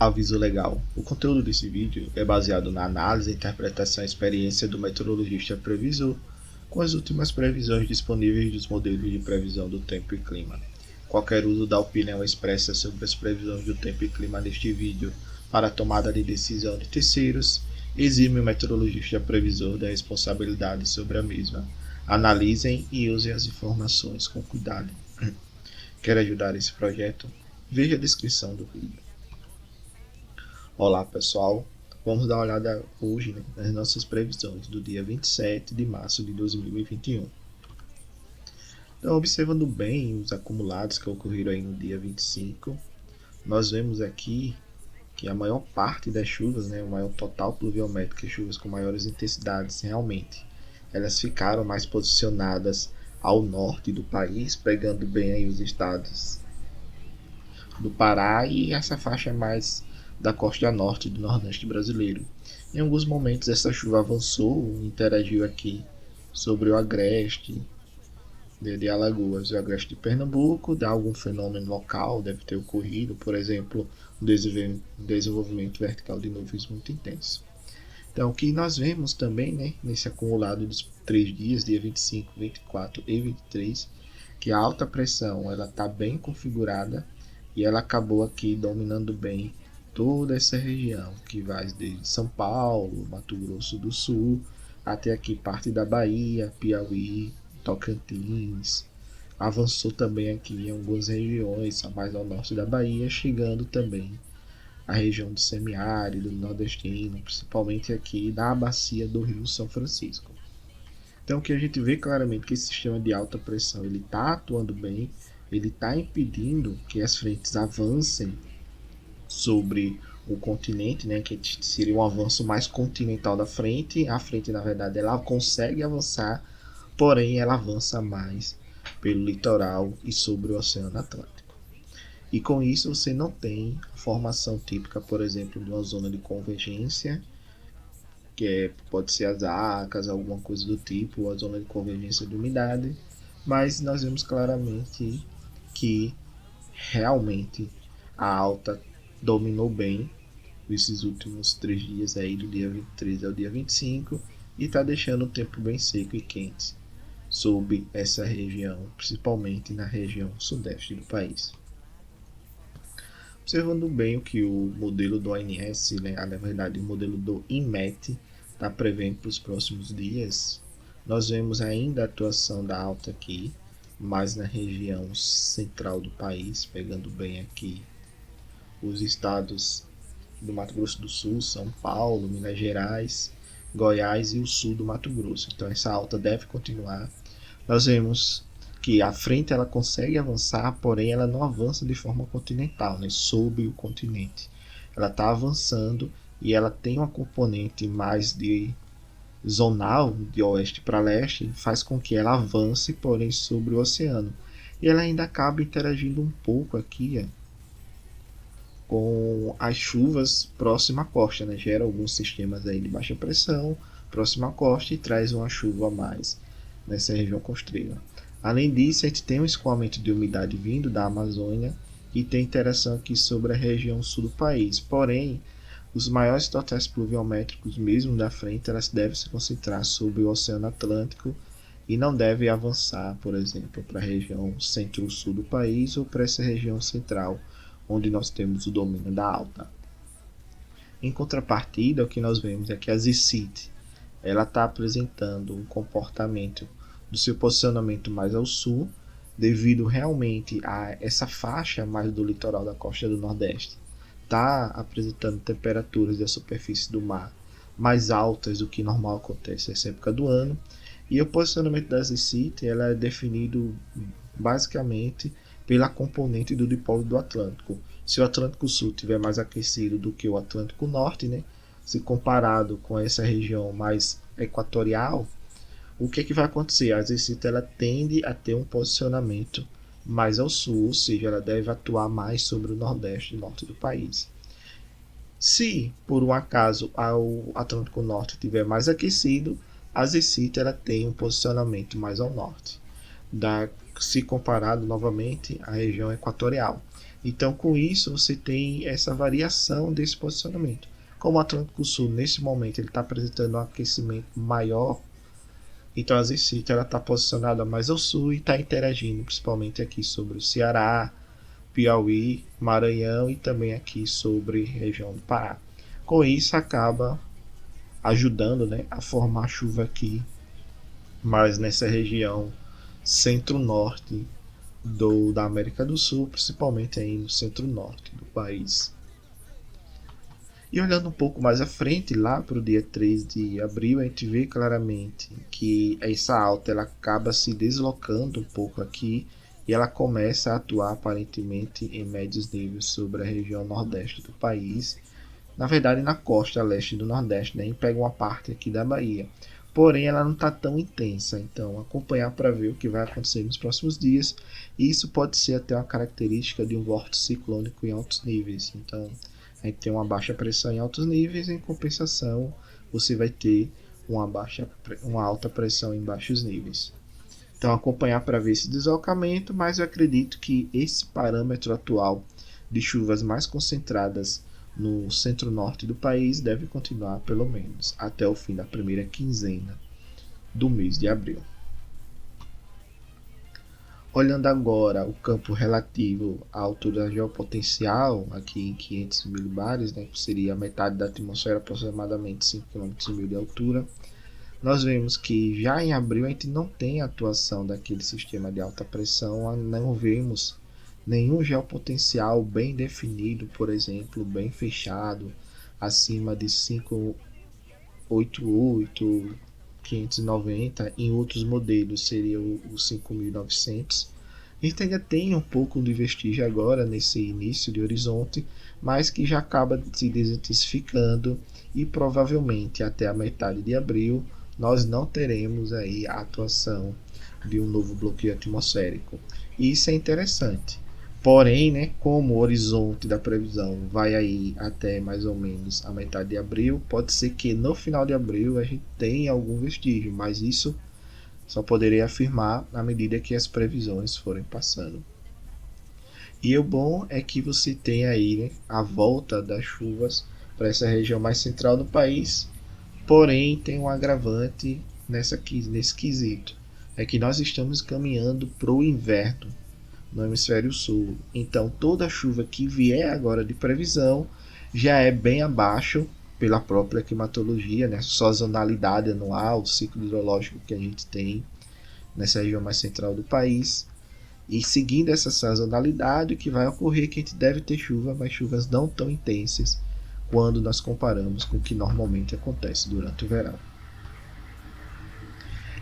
Aviso legal. O conteúdo desse vídeo é baseado na análise, interpretação e experiência do meteorologista previsor com as últimas previsões disponíveis dos modelos de previsão do tempo e clima. Qualquer uso da opinião expressa sobre as previsões do tempo e clima neste vídeo para a tomada de decisão de terceiros exime o meteorologista previsor da responsabilidade sobre a mesma. Analisem e usem as informações com cuidado. Quer ajudar esse projeto? Veja a descrição do vídeo. Olá pessoal, vamos dar uma olhada hoje nas nossas previsões do dia 27 de março de 2021. Então, observando bem os acumulados que ocorreram aí no dia 25, nós vemos aqui que a maior parte das chuvas, o maior total pluviométrico e chuvas com maiores intensidades realmente, elas ficaram mais posicionadas ao norte do país, pegando bem aí os estados do Pará e essa faixa mais da costa norte do Nordeste brasileiro. Em alguns momentos essa chuva avançou, interagiu aqui sobre o agreste de Alagoas e o agreste de Pernambuco, dá algum fenômeno local, deve ter ocorrido, por exemplo, um desenvolvimento vertical de nuvens muito intenso. Então, o que nós vemos também, nesse acumulado dos 3 dias, dia 25, 24 e 23, que a alta pressão ela está bem configurada e ela acabou aqui dominando bem toda essa região, que vai desde São Paulo, Mato Grosso do Sul, até aqui parte da Bahia, Piauí, Tocantins. Avançou também aqui em algumas regiões, mais ao norte da Bahia, chegando também à região do semiárido, nordestino, principalmente aqui na bacia do Rio São Francisco. Então o que a gente vê claramente que esse sistema de alta pressão ele está atuando bem, ele está impedindo que as frentes avancem sobre o continente, que seria um avanço mais continental da frente. A frente, na verdade, ela consegue avançar, porém ela avança mais pelo litoral e sobre o Oceano Atlântico. E com isso você não tem a formação típica, por exemplo, de uma zona de convergência, pode ser as ACAS, alguma coisa do tipo, ou a zona de convergência de umidade, mas nós vemos claramente que realmente a alta dominou bem esses últimos 3 dias aí, do dia 23 ao dia 25, e está deixando o tempo bem seco e quente sob essa região, principalmente na região sudeste do país. Observando bem o que o modelo do ONS, na verdade o modelo do INMET está prevendo para os próximos dias, nós vemos ainda a atuação da alta aqui, mais na região central do país, pegando bem aqui os estados do Mato Grosso do Sul, São Paulo, Minas Gerais, Goiás e o sul do Mato Grosso. Então essa alta deve continuar. Nós vemos que a frente ela consegue avançar, porém ela não avança de forma continental, sobre o continente. Ela está avançando e ela tem uma componente mais de zonal, de oeste para leste, faz com que ela avance, porém sobre o oceano. E ela ainda acaba interagindo um pouco aqui, com as chuvas próxima à costa, gera alguns sistemas aí de baixa pressão próxima à costa e traz uma chuva a mais nessa região costeira. Além disso, a gente tem um escoamento de umidade vindo da Amazônia e tem interação aqui sobre a região sul do país. Porém, os maiores totais pluviométricos mesmo da frente, elas devem se concentrar sobre o Oceano Atlântico e não devem avançar, por exemplo, para a região centro-sul do país ou para essa região central, onde nós temos o domínio da alta. Em contrapartida, o que nós vemos é que a ZICIT ela está apresentando um comportamento do seu posicionamento mais ao sul, devido realmente a essa faixa mais do litoral da costa do Nordeste está apresentando temperaturas da superfície do mar mais altas do que normal acontece nessa época do ano, e o posicionamento da ZICIT ela é definido basicamente pela componente do dipolo do Atlântico. Se o Atlântico Sul estiver mais aquecido do que o Atlântico Norte, se comparado com essa região mais equatorial, o que vai acontecer? A ZICIT ela tende a ter um posicionamento mais ao sul, ou seja, ela deve atuar mais sobre o nordeste e norte do país. Se por um acaso o Atlântico Norte estiver mais aquecido, a ZICIT ela tem um posicionamento mais ao norte, se comparado novamente à região equatorial. Então, com isso, você tem essa variação desse posicionamento. Como o Atlântico Sul, nesse momento, ele está apresentando um aquecimento maior, então a Zicita está posicionada mais ao sul e está interagindo principalmente aqui sobre o Ceará, Piauí, Maranhão e também aqui sobre a região do Pará. Com isso, acaba ajudando, né, a formar chuva aqui, mas nessa região centro-norte da América do Sul, principalmente aí no centro-norte do país. E olhando um pouco mais à frente, lá para o dia 3 de abril, a gente vê claramente que essa alta ela acaba se deslocando um pouco aqui e ela começa a atuar aparentemente em médios níveis sobre a região nordeste do país, na verdade na costa leste do Nordeste, né, e pega uma parte aqui da Bahia. Porém, ela não está tão intensa, então acompanhar para ver o que vai acontecer nos próximos dias. E isso pode ser até uma característica de um vórtice ciclônico em altos níveis. Então, a gente tem uma baixa pressão em altos níveis, em compensação, você vai ter uma alta pressão em baixos níveis. Então, acompanhar para ver esse deslocamento, mas eu acredito que esse parâmetro atual de chuvas mais concentradas no centro-norte do país deve continuar pelo menos até o fim da primeira quinzena do mês de abril. Olhando agora o campo relativo à altura geopotencial, aqui em 500 milibares, né, que seria a metade da atmosfera, aproximadamente 5 km de altura, nós vemos que já em abril a gente não tem atuação daquele sistema de alta pressão, não vemos nenhum geopotencial bem definido, por exemplo, bem fechado, acima de 588, 590, em outros modelos seria o 5900. A gente ainda tem um pouco de vestígio agora nesse início de horizonte, mas que já acaba se desintensificando e provavelmente até a metade de abril nós não teremos aí a atuação de um novo bloqueio atmosférico. E isso é interessante. Porém, né, como o horizonte da previsão vai aí até mais ou menos a metade de abril, pode ser que no final de abril a gente tenha algum vestígio, mas isso só poderei afirmar à medida que as previsões forem passando. E o bom é que você tem aí, né, a volta das chuvas para essa região mais central do país, porém tem um agravante nesse quesito, é que nós estamos caminhando para o inverno no hemisfério sul. Então toda a chuva que vier agora de previsão já é bem abaixo pela própria climatologia, né? Sazonalidade anual, o ciclo hidrológico que a gente tem nessa região mais central do país. E seguindo essa sazonalidade, o que vai ocorrer é que a gente deve ter chuva, mas chuvas não tão intensas quando nós comparamos com o que normalmente acontece durante o verão.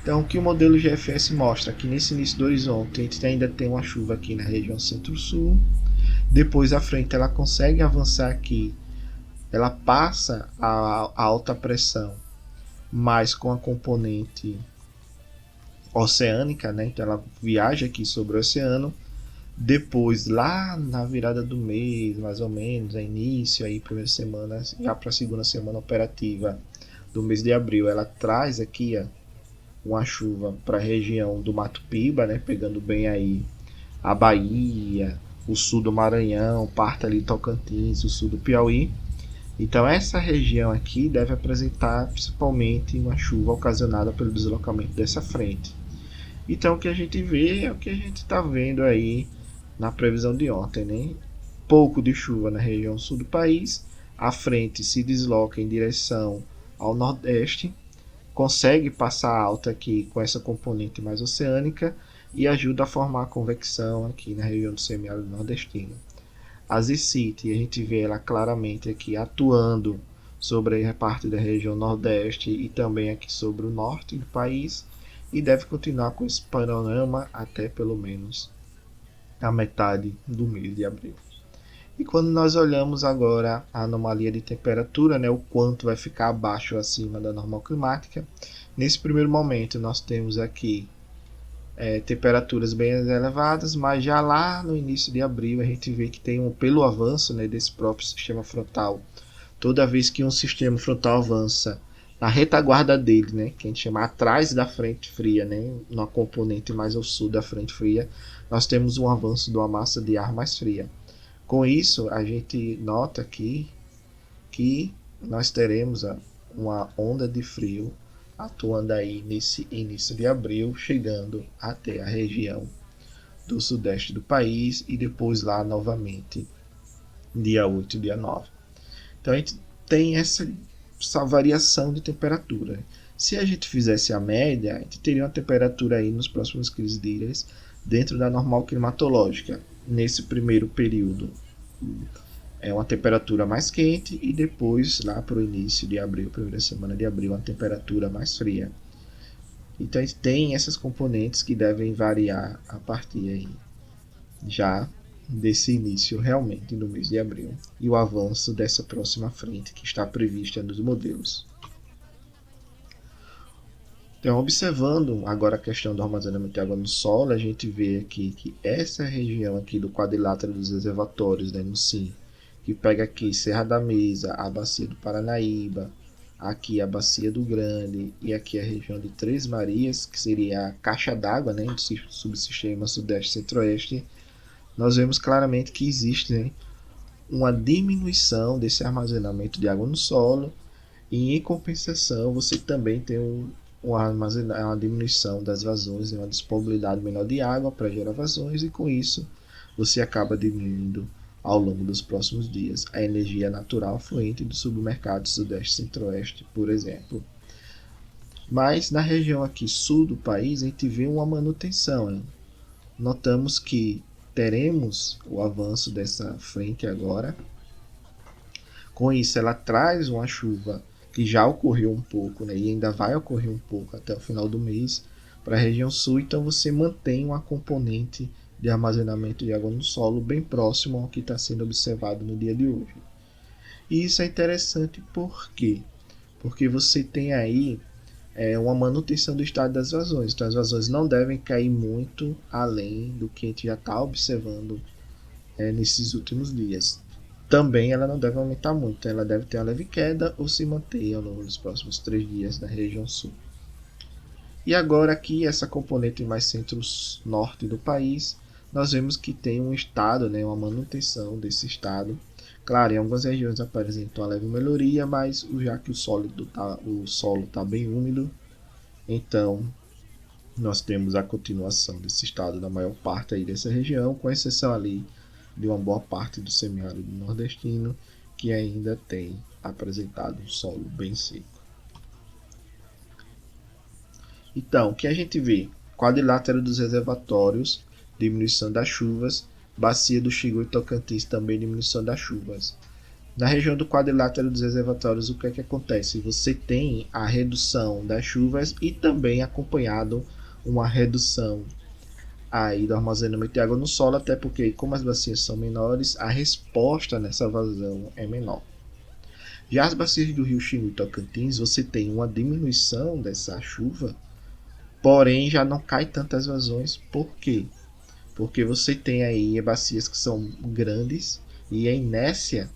Então, o que o modelo GFS mostra? Que nesse início do horizonte a gente ainda tem uma chuva aqui na região centro-sul. Depois à frente ela consegue avançar aqui, ela passa a alta pressão, mas com a componente oceânica, né? Então ela viaja aqui sobre o oceano. Depois, lá na virada do mês, mais ou menos, a início, aí, primeira semana, já para a segunda semana operativa do mês de abril, ela traz aqui uma chuva para a região do Mato Piba, né, pegando bem aí a Bahia, o sul do Maranhão, parte ali do Tocantins, o sul do Piauí. Então essa região aqui deve apresentar principalmente uma chuva ocasionada pelo deslocamento dessa frente. Então o que a gente vê é o que a gente está vendo aí na previsão de ontem, né? Pouco de chuva na região sul do país, a frente se desloca em direção ao nordeste, consegue passar alta aqui com essa componente mais oceânica e ajuda a formar a convecção aqui na região do semiárido nordestino. A Zicite, a gente vê ela claramente aqui atuando sobre a parte da região nordeste e também aqui sobre o norte do país, e deve continuar com esse panorama até pelo menos a metade do mês de abril. E quando nós olhamos agora a anomalia de temperatura, né, o quanto vai ficar abaixo ou acima da normal climática, nesse primeiro momento nós temos aqui temperaturas bem elevadas, mas já lá no início de abril a gente vê que tem pelo avanço, né, desse próprio sistema frontal, toda vez que um sistema frontal avança na retaguarda dele, né, que a gente chama atrás da frente fria, né, na componente mais ao sul da frente fria, nós temos um avanço de uma massa de ar mais fria. Com isso, a gente nota aqui que nós teremos uma onda de frio atuando aí nesse início de abril, chegando até a região do sudeste do país e depois lá novamente dia 8 e dia 9. Então a gente tem essa variação de temperatura. Se a gente fizesse a média, a gente teria uma temperatura aí nos próximos 15 dias dentro da normal climatológica. Nesse primeiro período é uma temperatura mais quente e depois lá para o início de abril, primeira semana de abril, uma temperatura mais fria. Então a gente tem essas componentes que devem variar a partir aí já desse início realmente no mês de abril e o avanço dessa próxima frente que está prevista nos modelos. Então, observando agora a questão do armazenamento de água no solo, a gente vê aqui que essa região aqui do quadrilátero dos reservatórios, né, no SIM, que pega aqui Serra da Mesa, a bacia do Paranaíba, aqui a bacia do Grande e aqui a região de Três Marias, que seria a caixa d'água, né, do subsistema Sudeste-Centro-Oeste, nós vemos claramente que existe, né, uma diminuição desse armazenamento de água no solo e, em compensação, você também tem uma diminuição das vazões, uma disponibilidade menor de água para gerar vazões e, com isso, você acaba diminuindo ao longo dos próximos dias a energia natural fluente do submercado Sudeste-Centro-Oeste, por exemplo. Mas na região aqui sul do país, a gente vê uma manutenção, né? Notamos que teremos o avanço dessa frente agora. Com isso, ela traz uma chuva que já ocorreu um pouco, né, e ainda vai ocorrer um pouco até o final do mês para a região sul. Então, você mantém uma componente de armazenamento de água no solo bem próximo ao que está sendo observado no dia de hoje. E isso é interessante por quê? Porque você tem aí uma manutenção do estado das vazões. Então, as vazões não devem cair muito além do que a gente já está observando nesses últimos dias. Também ela não deve aumentar muito, ela deve ter uma leve queda ou se manter ao longo dos próximos 3 dias na região sul. E agora aqui, essa componente mais centro-norte do país, nós vemos que tem um estado, né, uma manutenção desse estado. Claro, em algumas regiões apresentam uma leve melhoria, mas já que o solo está bem úmido, então nós temos a continuação desse estado da maior parte aí dessa região, com exceção ali de uma boa parte do semiárido nordestino, que ainda tem apresentado um solo bem seco. Então, o que a gente vê? Quadrilátero dos reservatórios, diminuição das chuvas, bacia do Xingu e Tocantins, também diminuição das chuvas. Na região do quadrilátero dos reservatórios, o que é que acontece? Você tem a redução das chuvas e também acompanhado uma redução aí do armazenamento de água no solo, até porque, como as bacias são menores, a resposta nessa vazão é menor. Já as bacias do rio Xingu e Tocantins, você tem uma diminuição dessa chuva, porém já não cai tantas vazões. Por quê? Porque você tem aí bacias que são grandes e a inércia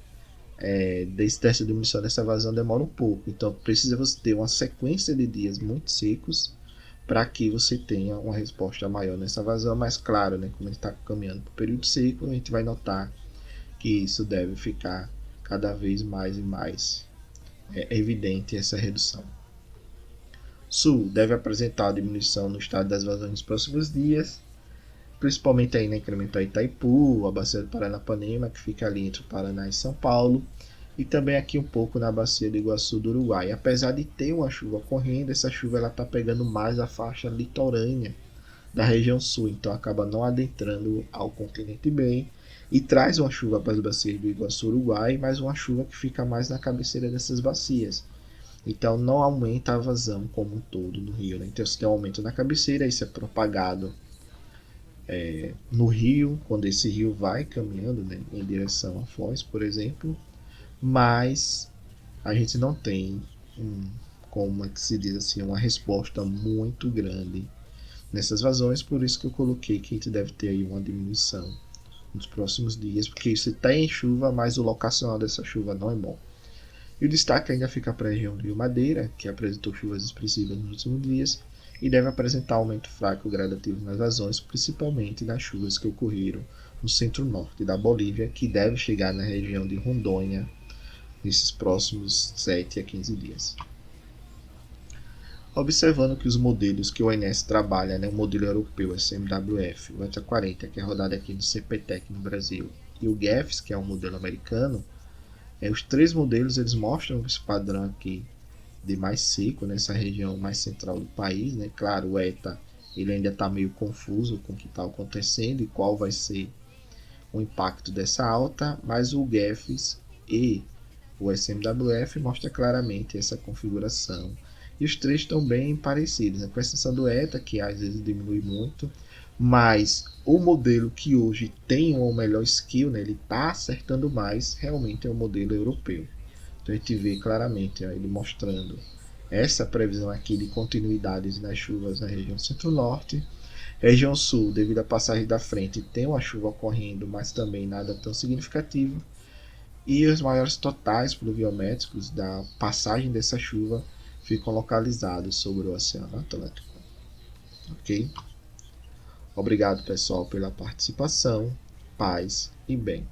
dessa diminuição dessa vazão demora um pouco. Então precisa você ter uma sequência de dias muito secos para que você tenha uma resposta maior nessa vazão. Mas claro, né, como a gente está caminhando para o período seco, a gente vai notar que isso deve ficar cada vez mais e mais evidente essa redução. Sul deve apresentar a diminuição no estado das vazões nos próximos dias, principalmente aí na incremental Itaipu, a bacia do Paranapanema, que fica ali entre o Paraná e São Paulo, e também aqui um pouco na bacia do Iguaçu do Uruguai. Apesar de ter uma chuva ocorrendo, essa chuva está pegando mais a faixa litorânea da região sul, então acaba não adentrando ao continente bem e traz uma chuva para as bacias do Iguaçu Uruguai, mas uma chuva que fica mais na cabeceira dessas bacias. Então não aumenta a vazão como um todo no rio, né? Então se tem um aumento na cabeceira, isso é propagado no rio, quando esse rio vai caminhando, né, em direção a Foz, por exemplo, mas a gente não tem como é que se diz assim, uma resposta muito grande nessas vazões, por isso que eu coloquei que a gente deve ter aí uma diminuição nos próximos dias, porque você tem chuva, mas o locacional dessa chuva não é bom. E o destaque ainda fica para a região do Rio Madeira, que apresentou chuvas expressivas nos últimos dias e deve apresentar aumento fraco gradativo nas vazões, principalmente nas chuvas que ocorreram no centro-norte da Bolívia, que deve chegar na região de Rondônia nesses próximos 7 a 15 dias. Observando que os modelos que o ONS trabalha, né, o modelo europeu, SMWF, o ETA 40, que é rodado aqui no CPTEC no Brasil, e o GEFS, que é o modelo americano, os três modelos eles mostram esse padrão aqui de mais seco nessa região mais central do país, né? Claro, o ETA ele ainda está meio confuso com o que está acontecendo e qual vai ser o impacto dessa alta, mas o GEFS e o SMWF mostra claramente essa configuração. E os três estão bem parecidos, né? Com exceção do ETA, que às vezes diminui muito, mas o modelo que hoje tem uma melhor skill, né? Ele está acertando mais, realmente é o modelo europeu. Então a gente vê claramente ó, ele mostrando essa previsão aqui de continuidades nas chuvas na região centro-norte. Região sul, devido à passagem da frente, tem uma chuva ocorrendo, mas também nada tão significativo. E os maiores totais pluviométricos da passagem dessa chuva ficam localizados sobre o Oceano Atlântico. Ok? Obrigado, pessoal, pela participação. Paz e bem.